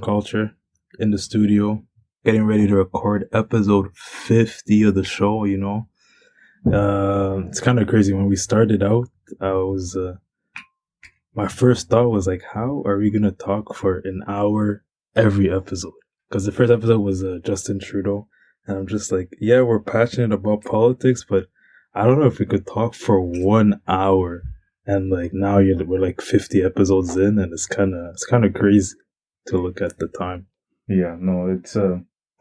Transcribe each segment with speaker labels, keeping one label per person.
Speaker 1: Culture in the studio, getting ready to record episode 50 of the show. It's kind of crazy. When we started out, I was my first thought was like, how are we gonna talk for an hour every episode? Because the first episode was Justin Trudeau, and I'm just like, yeah, we're passionate about politics, but I don't know if we could talk for 1 hour. And like now we're like 50 episodes in, and it's kind of crazy to look at the time.
Speaker 2: Yeah, no, I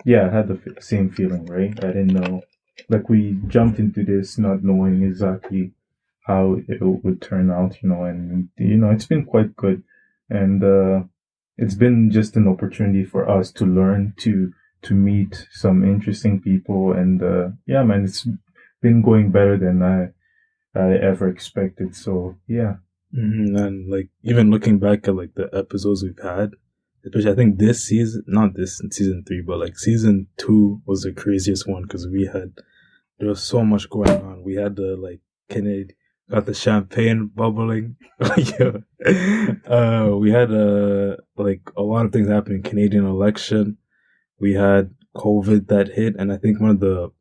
Speaker 2: had the same feeling, right? I didn't know, like we jumped into this not knowing exactly how it would turn out, and it's been quite good, and it's been just an opportunity for us to learn to meet some interesting people, and yeah, man, it's been going better than I ever expected. So yeah.
Speaker 1: And like even looking back at like the episodes we've had, especially I think this season, not this season 3, but like season 2 was the craziest one because there was so much going on. We had the like Kennedy got the champagne bubbling. Yeah. We had like a lot of things happening. Canadian election. We had COVID that hit, and I think one of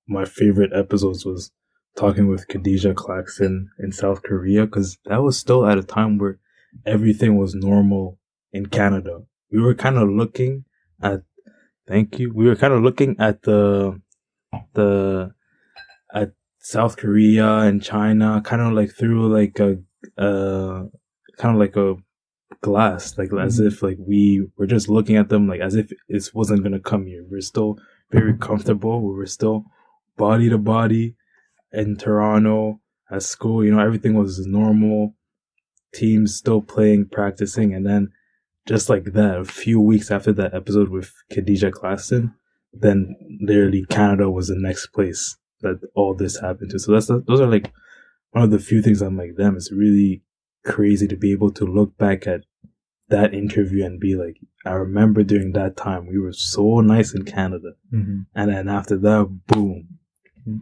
Speaker 1: my favorite episodes was talking with Khadija Clarkson in South Korea because that was still at a time where everything was normal in Canada. We were kind of looking at, thank you. We were kind of looking at the at South Korea and China, kind of like through like a kind of like a glass, like as if like we were just looking at them like as if it wasn't gonna come here. We're still very comfortable. We were still body to body in Toronto at school. Everything was normal. Teams still playing, practicing, and then just like that, a few weeks after that episode with Khadija Clarkson, then literally Canada was the next place that all this happened to. So those are like one of the few things I'm like, damn, it's really crazy to be able to look back at that interview and be like, I remember during that time we were so nice in Canada, and then after that, boom.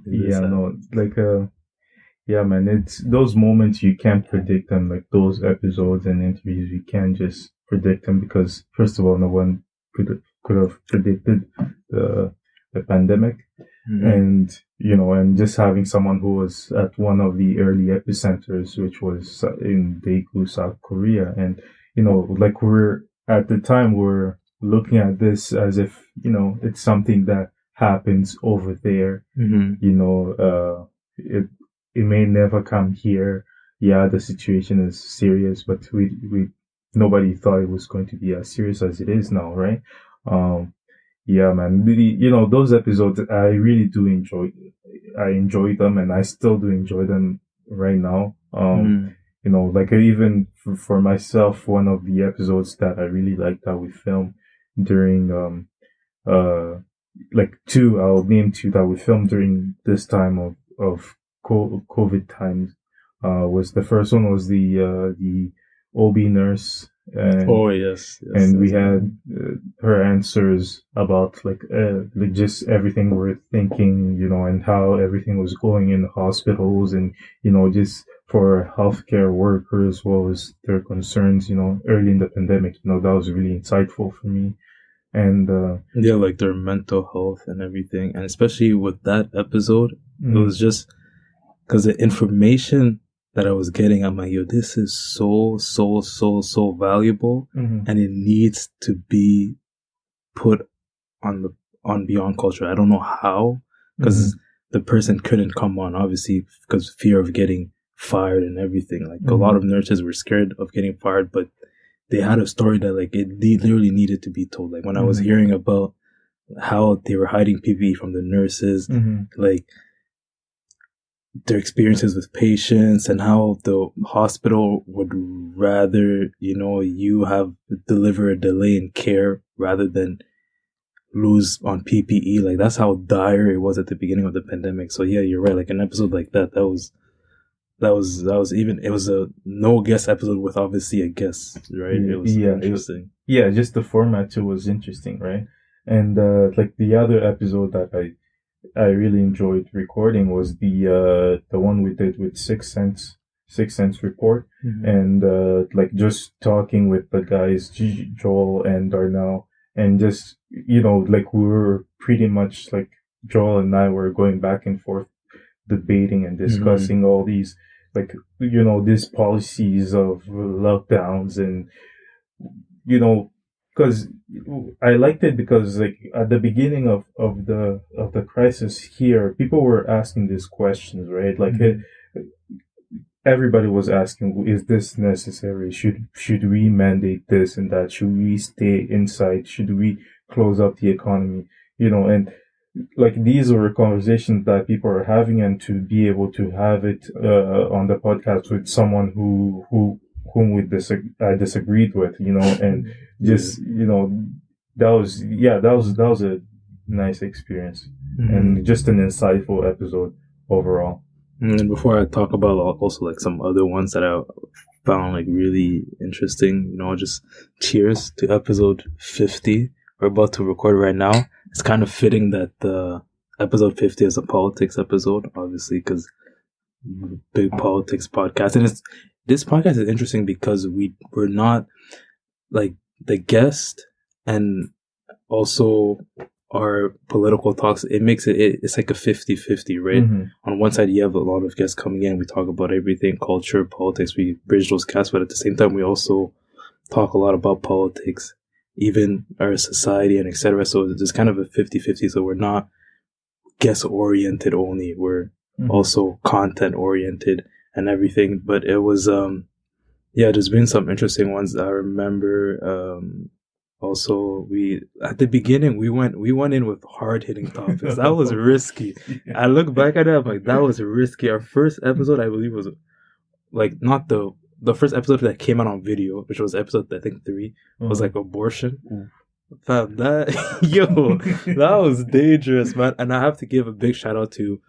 Speaker 2: Yeah, no, like yeah, man, it's those moments you can't predict them, like those episodes and interviews, you can't just predict them because first of all, no one could have predicted the pandemic, and and just having someone who was at one of the early epicenters, which was in Daegu, South Korea, and like we're at the time we're looking at this as if it's something that happens over there. It may never come here. Yeah, the situation is serious, but we nobody thought it was going to be as serious as it is now, right? Um, yeah, man. Those episodes I really do enjoy. I enjoy them, and I still do enjoy them right now. Like even for myself, one of the episodes that I really liked that we filmed during like two, I'll name two that we filmed during this time of COVID times. Was the first one was the OB nurse, and
Speaker 1: oh yes,
Speaker 2: and we had her answers about like just everything we're thinking, and how everything was going in the hospitals, and just for healthcare workers, what was their concerns, early in the pandemic. That was really insightful for me. And
Speaker 1: yeah, like their mental health and everything, and especially with that episode, it was just because the information that I was getting, I'm like, yo, this is so valuable, and it needs to be put on Beyond Culture. I don't know how, because the person couldn't come on, obviously, because fear of getting fired and everything. Like a lot of nurses were scared of getting fired, but they had a story that like it literally needed to be told. Like when I was hearing about how they were hiding PPE from the nurses, like their experiences with patients and how the hospital would rather, you have deliver a delay in care rather than lose on PPE. Like that's how dire it was at the beginning of the pandemic. So yeah, you're right. Like an episode like that was even, it was a no guest episode with obviously a guest, right? It was interesting.
Speaker 2: Just the format too was interesting, right? And like the other episode that I really enjoyed recording was the one we did with Sixth Sense Sixth Sense report, and like just talking with the guys, Joel and Darnell, and just like we were pretty much like Joel and I were going back and forth, debating and discussing all these like these policies of lockdowns, and because I liked it because like at the beginning of the crisis here, people were asking these questions, right? Like everybody was asking, is this necessary? Should we mandate this and that? Should we stay inside? Should we close up the economy? And like these were conversations that people are having, and to be able to have it on the podcast with someone whom I disagreed with, and just that was a nice experience, and just an insightful episode overall.
Speaker 1: And before I talk about also like some other ones that I found like really interesting, just cheers to episode 50 we're about to record right now. It's kind of fitting that the episode 50 is a politics episode, obviously, because big politics podcast. And this podcast is interesting because we're not like the guest and also our political talks. It makes it's like a 50-50, right? On one side, you have a lot of guests coming in. We talk about everything, culture, politics. We bridge those gaps, but at the same time, we also talk a lot about politics, even our society and etc. So it's kind of a 50-50. So we're not guest oriented only. We're also content oriented and everything. But it was there's been some interesting ones. I remember also at the beginning we went in with hard hitting topics. That was risky. I look back at it, I'm like, that was risky. Our first episode, I believe, was like not the first episode that came out on video, which was episode I think 3, was like abortion. Fam, that that was dangerous, man. And I have to give a big shout out to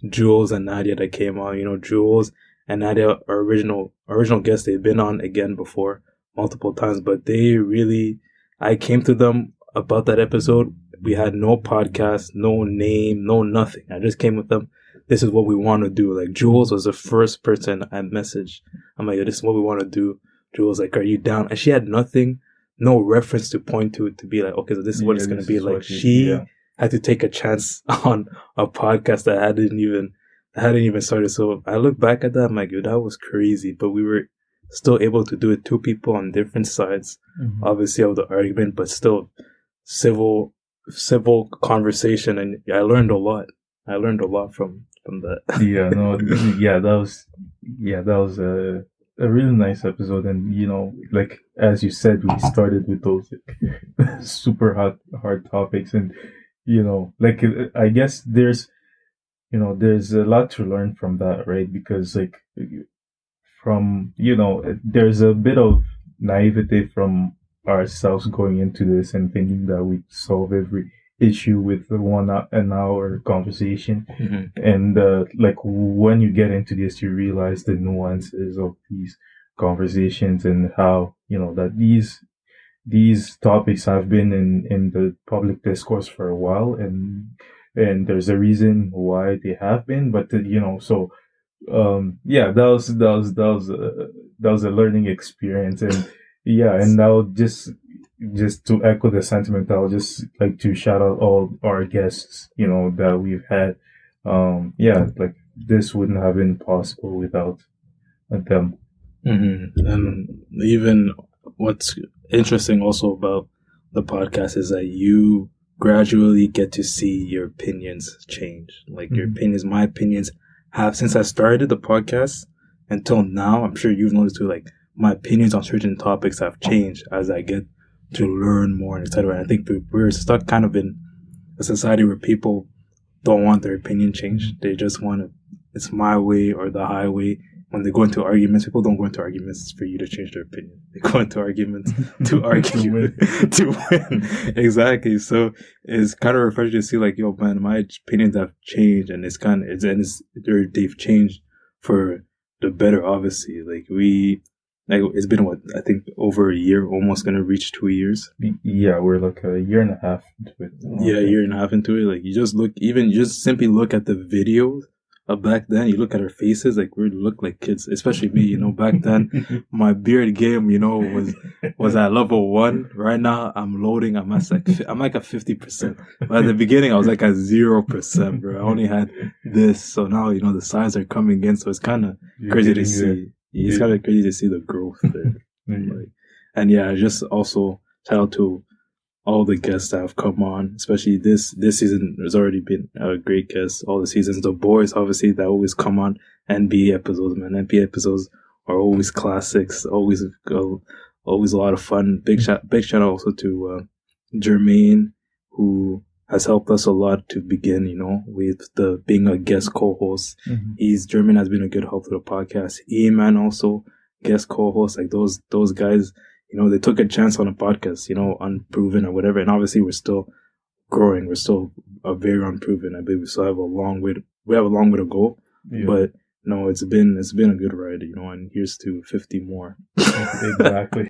Speaker 1: Jules and Nadia that came on. Jules and Nadia are original guests. They've been on again before multiple times, but they really, I came to them about that episode. We had no podcast, no name, no nothing. I just came with them. This is what we want to do. Like, Jules was the first person I messaged. I'm like, this is what we want to do. Jules was like, are you down? And she had nothing, no reference to point to be like, okay, so this is what it's going to be. Like, she had to take a chance on a podcast that hadn't even started. So I look back at that, I'm like, that was crazy. But we were still able to do it. 2 people on different sides, obviously, of the argument, but still civil conversation. And I learned a lot. From that.
Speaker 2: That was a really nice episode. And like as you said, we started with those super hard topics, and like I guess there's a lot to learn from that, right? Because like from there's a bit of naivety from ourselves going into this and thinking that we solve every issue with an hour conversation, and like when you get into this, you realize the nuances of these conversations and how that these topics have been in the public discourse for a while, and there's a reason why they have been. But so that was a learning experience, and and now just to echo the sentiment, I would just like to shout out all our guests, that we've had. Like this wouldn't have been possible without them.
Speaker 1: And even what's interesting also about the podcast is that you gradually get to see your opinions change. Like your opinions, my opinions have, since I started the podcast until now, I'm sure you've noticed too, like my opinions on certain topics have changed as I get to learn more, and etc. And I think we're stuck kind of in a society where people don't want their opinion changed. They just want it's my way or the highway. When they go into arguments, people don't go into arguments for you to change their opinion. They go into arguments to argue, to win. Exactly. So it's kind of refreshing to see, like, yo, man, my opinions have changed, and they've changed for the better, obviously. It's been I think over a year, almost gonna reach 2 years.
Speaker 2: Yeah, we're like a year and a half into it.
Speaker 1: A year and a half into it. Like you just simply look at the videos back then, you look at our faces, like we look like kids, especially me, back then, my beard game, was at level 1. Right now, I'm loading, I'm like at 50%. But at the beginning, I was like at 0%, bro. I only had this. So now, the size are coming in. So it's kind of crazy to see. It's kind of crazy to see the growth there. And yeah, just also shout out to all the guests that have come on, especially this season has already been a great guest. All the seasons, the boys obviously that always come on. NBA episodes, man. NBA episodes are always classics, always a lot of fun. Big shout out also to Jermaine, who has helped us a lot to begin, with the being a guest co-host. Jermaine has been a good help to the podcast. E-Man also guest co-host, like those guys. They took a chance on a podcast, unproven or whatever. And obviously we're still growing. We're still very unproven. I believe we still have a long way to go. Yeah. But no, it's been a good ride, and here's to 50 more.
Speaker 2: Exactly.